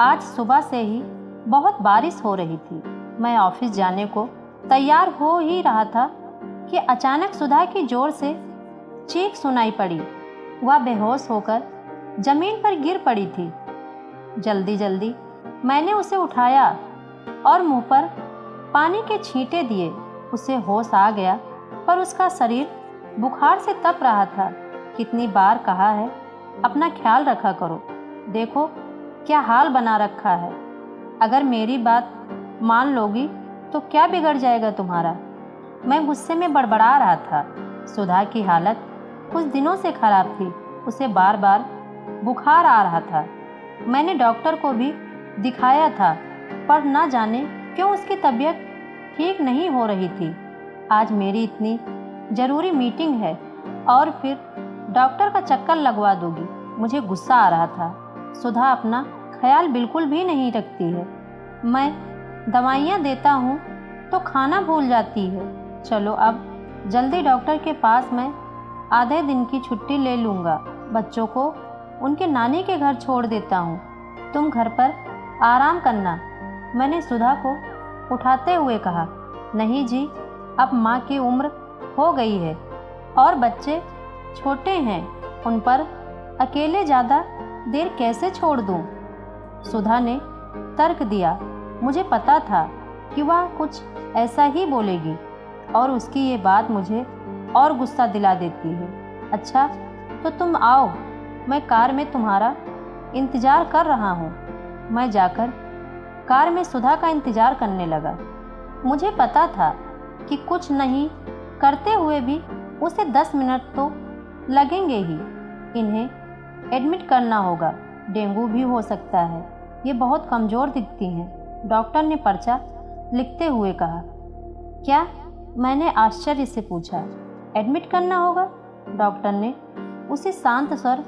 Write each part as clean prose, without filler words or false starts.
आज सुबह से ही बहुत बारिश हो रही थी। मैं ऑफिस जाने को तैयार हो ही रहा था कि अचानक सुधा की जोर से चीख सुनाई पड़ी। वह बेहोश होकर जमीन पर गिर पड़ी थी। जल्दी जल्दी मैंने उसे उठाया और मुंह पर पानी के छींटे दिए। उसे होश आ गया, पर उसका शरीर बुखार से तप रहा था। कितनी बार कहा है अपना ख्याल रखा करो, देखो क्या हाल बना रखा है। अगर मेरी बात मान लोगी तो क्या बिगड़ जाएगा तुम्हारा। मैं गुस्से में बड़बड़ा रहा था। सुधा की हालत कुछ दिनों से खराब थी। उसे बार बार बुखार आ रहा था। मैंने डॉक्टर को भी दिखाया था, पर न जाने क्यों उसकी तबीयत ठीक नहीं हो रही थी। आज मेरी इतनी ज़रूरी मीटिंग है और फिर डॉक्टर का चक्कर लगवा दूंगी। मुझे गुस्सा आ रहा था। सुधा अपना ख्याल बिल्कुल भी नहीं रखती है। मैं दवाइयाँ देता हूँ तो खाना भूल जाती है। चलो अब जल्दी डॉक्टर के पास। मैं आधे दिन की छुट्टी ले लूँगा। बच्चों को उनके नानी के घर छोड़ देता हूँ। तुम घर पर आराम करना। मैंने सुधा को उठाते हुए कहा। नहीं जी, अब माँ की उम्र हो गई है और बच्चे छोटे हैं, उन पर अकेले ज़्यादा देर कैसे छोड़ दूँ। सुधा ने तर्क दिया। मुझे पता था कि वह कुछ ऐसा ही बोलेगी और उसकी ये बात मुझे और गुस्सा दिला देती है। अच्छा तो तुम आओ, मैं कार में तुम्हारा इंतज़ार कर रहा हूँ। मैं जाकर कार में सुधा का इंतज़ार करने लगा। मुझे पता था कि कुछ नहीं करते हुए भी उसे 10 मिनट तो लगेंगे ही। इन्हें एडमिट करना होगा, डेंगू भी हो सकता है, ये बहुत कमज़ोर दिखती हैं। डॉक्टर ने पर्चा लिखते हुए कहा। क्या? मैंने आश्चर्य से पूछा। एडमिट करना होगा? डॉक्टर ने उसी शांत स्वर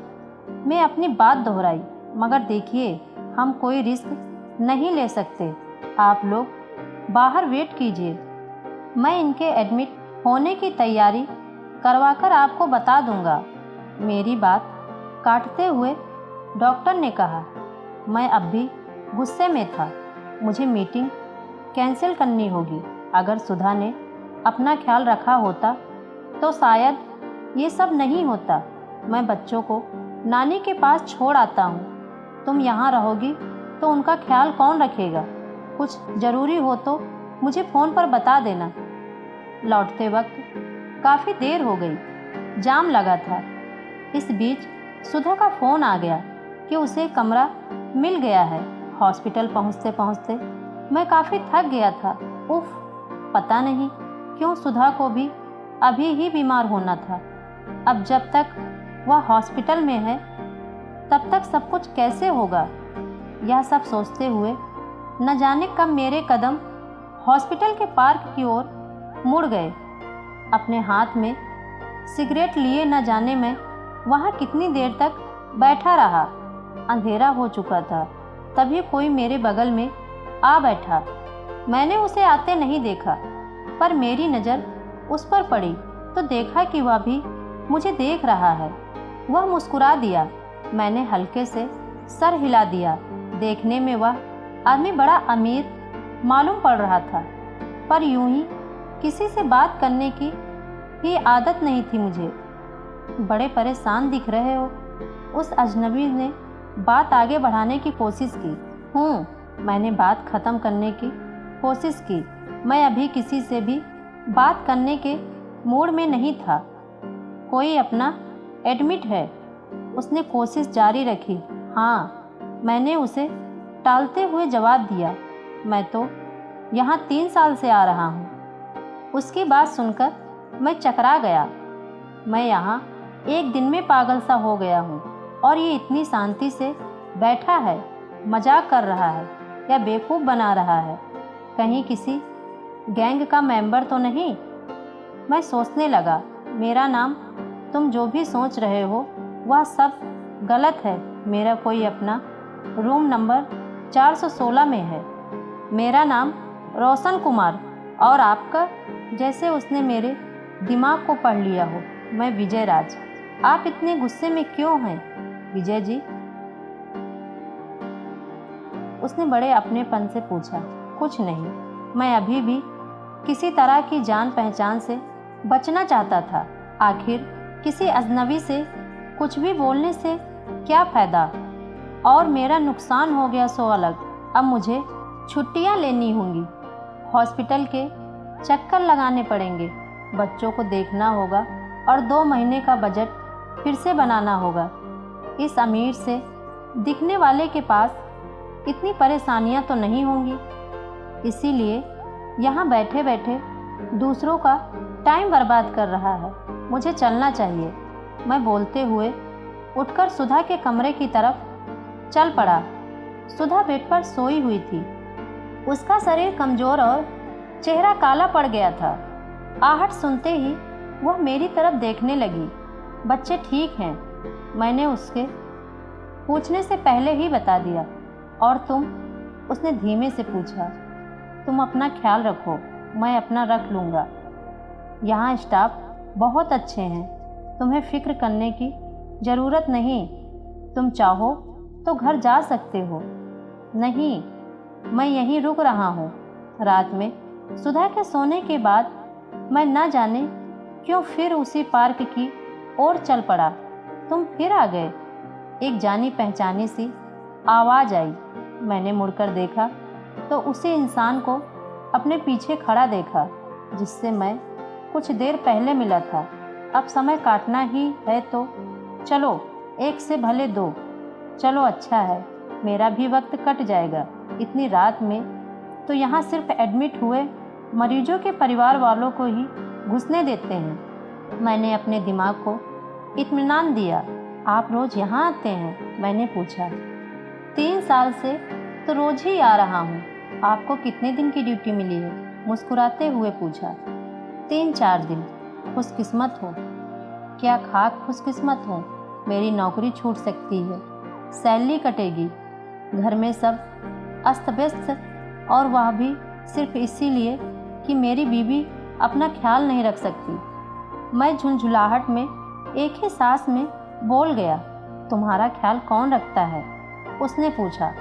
में अपनी बात दोहराई। मगर देखिए, हम कोई रिस्क नहीं ले सकते। आप लोग बाहर वेट कीजिए, मैं इनके एडमिट होने की तैयारी करवाकर आपको बता दूंगा। मेरी बात काटते हुए डॉक्टर ने कहा। मैं अब भी गुस्से में था। मुझे मीटिंग कैंसिल करनी होगी। अगर सुधा ने अपना ख्याल रखा होता तो शायद ये सब नहीं होता। मैं बच्चों को नानी के पास छोड़ आता हूँ। तुम यहाँ रहोगी तो उनका ख्याल कौन रखेगा? कुछ ज़रूरी हो तो मुझे फ़ोन पर बता देना। लौटते वक्त काफ़ी देर हो गई, जाम लगा था। इस बीच सुधा का फ़ोन आ गया कि उसे कमरा मिल गया है। हॉस्पिटल पहुँचते पहुँचते मैं काफ़ी थक गया था। उफ, पता नहीं क्यों सुधा को भी अभी ही बीमार होना था। अब जब तक वह हॉस्पिटल में है तब तक सब कुछ कैसे होगा। यह सब सोचते हुए न जाने कब मेरे कदम हॉस्पिटल के पार्क की ओर मुड़ गए। अपने हाथ में सिगरेट लिए न जाने मैं वहाँ कितनी देर तक बैठा रहा। अंधेरा हो चुका था। तभी कोई मेरे बगल में आ बैठा। मैंने उसे आते नहीं देखा, पर मेरी नज़र उस पर पड़ी तो देखा कि वह भी मुझे देख रहा है। वह मुस्कुरा दिया। मैंने हल्के से सर हिला दिया। देखने में वह आदमी बड़ा अमीर मालूम पड़ रहा था, पर यूं ही किसी से बात करने की भी आदत नहीं थी मुझे। बड़े परेशान दिख रहे हो, उस अजनबी ने बात आगे बढ़ाने की कोशिश की। मैंने बात ख़त्म करने की कोशिश की। मैं अभी किसी से भी बात करने के मूड में नहीं था। कोई अपना एडमिट है? उसने कोशिश जारी रखी। हाँ, मैंने उसे टालते हुए जवाब दिया। मैं तो यहाँ 3 साल से आ रहा हूँ। उसकी बात सुनकर मैं चकरा गया। मैं यहाँ एक दिन में पागल सा हो गया हूँ और ये इतनी शांति से बैठा है, मजाक कर रहा है या बेवकूफ़ बना रहा है। कहीं किसी गैंग का मेंबर तो नहीं? मैं सोचने लगा। मेरा नाम तुम जो भी सोच रहे हो वह सब गलत है। मेरा कोई अपना रूम नंबर 416 में है। मेरा नाम रोशन कुमार। और आपका? जैसे उसने मेरे दिमाग को पढ़ लिया हो। मैं विजय राज। आप इतने गुस्से में क्यों हैं विजय जी? उसने बड़े अपनेपन से पूछा। कुछ नहीं, मैं अभी भी किसी तरह की जान पहचान से बचना चाहता था। आखिर किसी अजनबी से कुछ भी बोलने से क्या फ़ायदा, और मेरा नुकसान हो गया सो अलग। अब मुझे छुट्टियां लेनी होंगी, हॉस्पिटल के चक्कर लगाने पड़ेंगे, बच्चों को देखना होगा और 2 महीने का बजट फिर से बनाना होगा। इस अमीर से दिखने वाले के पास इतनी परेशानियां तो नहीं होंगी, इसीलिए यहाँ बैठे बैठे दूसरों का टाइम बर्बाद कर रहा है। मुझे चलना चाहिए। मैं बोलते हुए उठकर सुधा के कमरे की तरफ चल पड़ा। सुधा बेड पर सोई हुई थी। उसका शरीर कमज़ोर और चेहरा काला पड़ गया था। आहट सुनते ही वह मेरी तरफ देखने लगी। बच्चे ठीक हैं, मैंने उसके पूछने से पहले ही बता दिया। और तुम? उसने धीमे से पूछा। तुम अपना ख्याल रखो, मैं अपना रख लूँगा। यहाँ स्टाफ बहुत अच्छे हैं, तुम्हें फ़िक्र करने की ज़रूरत नहीं। तुम चाहो तो घर जा सकते हो। नहीं, मैं यहीं रुक रहा हूँ। रात में सुधा के सोने के बाद मैं न जाने क्यों फिर उसी पार्क की ओर चल पड़ा। तुम फिर आ गए। एक जानी पहचानी सी आवाज़ आई। मैंने मुड़कर देखा तो उसी इंसान को अपने पीछे खड़ा देखा जिससे मैं कुछ देर पहले मिला था। अब समय काटना ही है तो चलो, 1 से भले 2। चलो, अच्छा है, मेरा भी वक्त कट जाएगा। इतनी रात में तो यहाँ सिर्फ एडमिट हुए मरीजों के परिवार वालों को ही घुसने देते हैं। मैंने अपने दिमाग को इत्मीनान दिया। आप रोज़ यहाँ आते हैं? मैंने पूछा। 3 साल से तो रोज़ ही आ रहा हूँ। आपको कितने दिन की ड्यूटी मिली है? मुस्कुराते हुए पूछा। 3-4 दिन। खुशकिस्मत हो। क्या खाक खुशकिस्मत हो? मेरी नौकरी छूट सकती है, सैलरी कटेगी, घर में सब अस्त व्यस्त, और वह भी सिर्फ इसीलिए कि मेरी बीवी अपना ख्याल नहीं रख सकती। मैं झुंझुलाहट में एक ही सांस में बोल गया। तुम्हारा ख्याल कौन रखता है? उसने पूछा।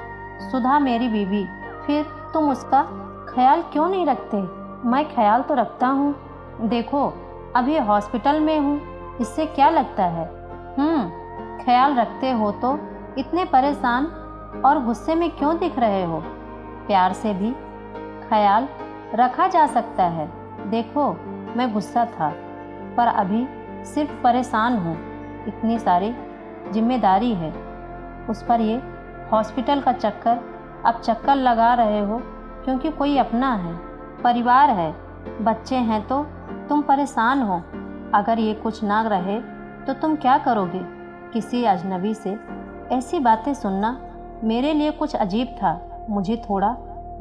सुधा मेरी बीवी। फिर तुम उसका ख्याल क्यों नहीं रखते? मैं ख्याल तो रखता हूँ। देखो, अभी हॉस्पिटल में हूँ, इससे क्या लगता है? ख्याल रखते हो तो इतने परेशान और गुस्से में क्यों दिख रहे हो? प्यार से भी ख्याल रखा जा सकता है। देखो, मैं गुस्सा था, पर अभी सिर्फ परेशान हूँ। इतनी सारी जिम्मेदारी है उस पर। ये हॉस्पिटल का चक्कर अब चक्कर लगा रहे हो क्योंकि कोई अपना है, परिवार है, बच्चे हैं, तो तुम परेशान हो। अगर ये कुछ ना रहे तो तुम क्या करोगे? किसी अजनबी से ऐसी बातें सुनना मेरे लिए कुछ अजीब था। मुझे थोड़ा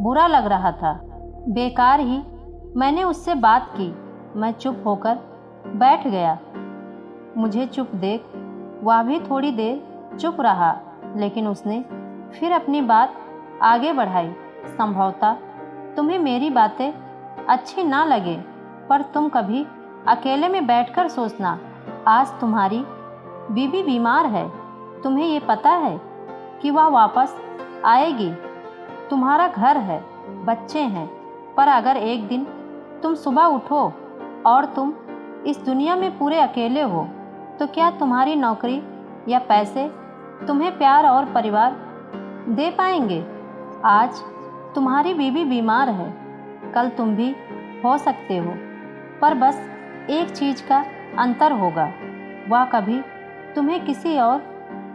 बुरा लग रहा था। बेकार ही मैंने उससे बात की। मैं चुप होकर बैठ गया। मुझे चुप देख वह भी थोड़ी देर चुप रहा, लेकिन उसने फिर अपनी बात आगे बढ़ाई। संभवतः तुम्हें मेरी बातें अच्छी ना लगे, पर तुम कभी अकेले में बैठकर सोचना। आज तुम्हारी बीवी बीमार है। तुम्हें ये पता है कि वह वापस आएगी। तुम्हारा घर है, बच्चे हैं, पर अगर एक दिन तुम सुबह उठो और तुम इस दुनिया में पूरे अकेले हो, तो क्या तुम्हारी नौकरी या पैसे तुम्हें प्यार और परिवार दे पाएंगे? आज तुम्हारी बीवी बीमार है, कल तुम भी हो सकते हो, पर बस एक चीज़ का अंतर होगा, वह कभी तुम्हें किसी और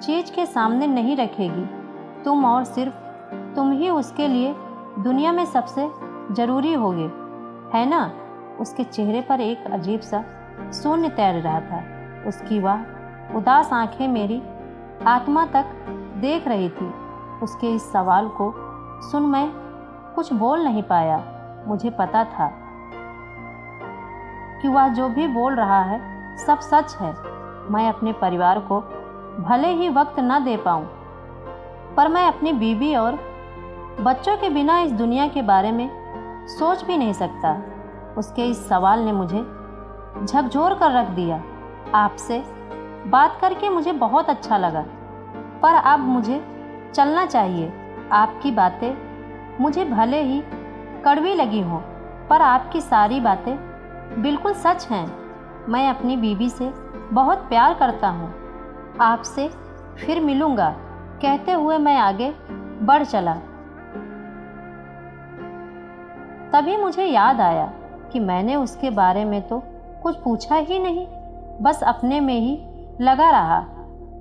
चीज़ के सामने नहीं रखेगी। तुम और सिर्फ तुम ही उसके लिए दुनिया में सबसे ज़रूरी होगे, है ना? उसके चेहरे पर एक अजीब सा शून्य तैर रहा था। उसकी वह उदास आंखें मेरी आत्मा तक देख रही थी। उसके इस सवाल को सुन मैं कुछ बोल नहीं पाया। मुझे पता था कि वह जो भी बोल रहा है सब सच है। मैं अपने परिवार को भले ही वक्त न दे पाऊँ, पर मैं अपनी बीवी और बच्चों के बिना इस दुनिया के बारे में सोच भी नहीं सकता। उसके इस सवाल ने मुझे झकझोर कर रख दिया। आपसे बात करके मुझे बहुत अच्छा लगा, पर अब मुझे चलना चाहिए। आपकी बातें मुझे भले ही कड़वी लगी हों, पर आपकी सारी बातें बिल्कुल सच हैं। मैं अपनी बीवी से बहुत प्यार करता हूँ। आपसे फिर मिलूँगा, कहते हुए मैं आगे बढ़ चला। तभी मुझे याद आया कि मैंने उसके बारे में तो कुछ पूछा ही नहीं, बस अपने में ही लगा रहा,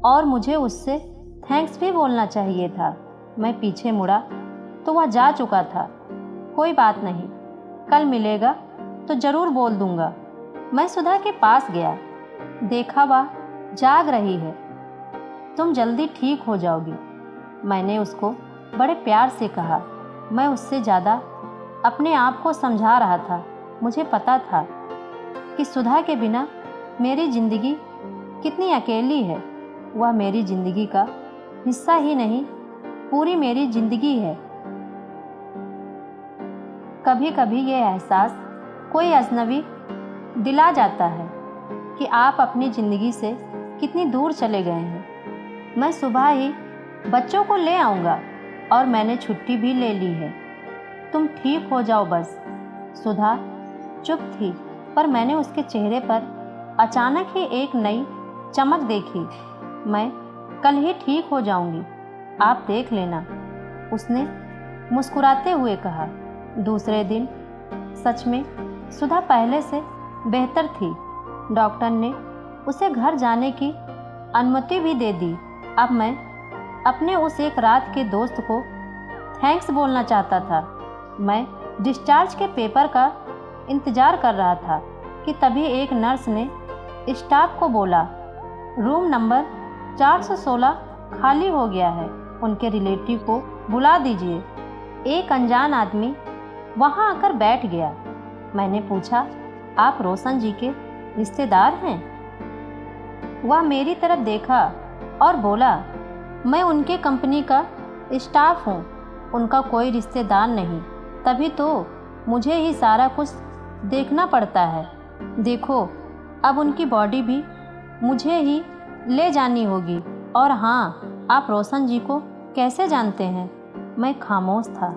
और मुझे उससे थैंक्स भी बोलना चाहिए था। मैं पीछे मुड़ा तो वह जा चुका था। कोई बात नहीं, कल मिलेगा तो ज़रूर बोल दूंगा। मैं सुधा के पास गया, देखा वह जाग रही है। तुम जल्दी ठीक हो जाओगी, मैंने उसको बड़े प्यार से कहा। मैं उससे ज़्यादा अपने आप को समझा रहा था। मुझे पता था कि सुधा के बिना मेरी ज़िंदगी कितनी अकेली है। वह मेरी ज़िंदगी का हिस्सा ही नहीं, पूरी मेरी ज़िंदगी है। कभी कभी ये एहसास कोई अजनबी दिला जाता है कि आप अपनी ज़िंदगी से कितनी दूर चले गए हैं। मैं सुबह ही बच्चों को ले आऊँगा और मैंने छुट्टी भी ले ली है। तुम ठीक हो जाओ बस। सुधा चुप थी, पर मैंने उसके चेहरे पर अचानक ही एक नई चमक देखी। मैं कल ही ठीक हो जाऊंगी, आप देख लेना, उसने मुस्कुराते हुए कहा। दूसरे दिन सच में सुधा पहले से बेहतर थी। डॉक्टर ने उसे घर जाने की अनुमति भी दे दी। अब मैं अपने उस एक रात के दोस्त को थैंक्स बोलना चाहता था। मैं डिस्चार्ज के पेपर का इंतज़ार कर रहा था कि तभी एक नर्स ने स्टाफ को बोला, रूम नंबर 416 खाली हो गया है, उनके रिलेटिव को बुला दीजिए। एक अनजान आदमी वहाँ आकर बैठ गया। मैंने पूछा, आप रोशन जी के रिश्तेदार हैं? वह मेरी तरफ देखा और बोला, मैं उनके कंपनी का स्टाफ हूँ, उनका कोई रिश्तेदार नहीं। तभी तो मुझे ही सारा कुछ देखना पड़ता है। देखो, अब उनकी बॉडी भी मुझे ही ले जानी होगी। और हाँ, आप रोशन जी को कैसे जानते हैं? मैं खामोश था।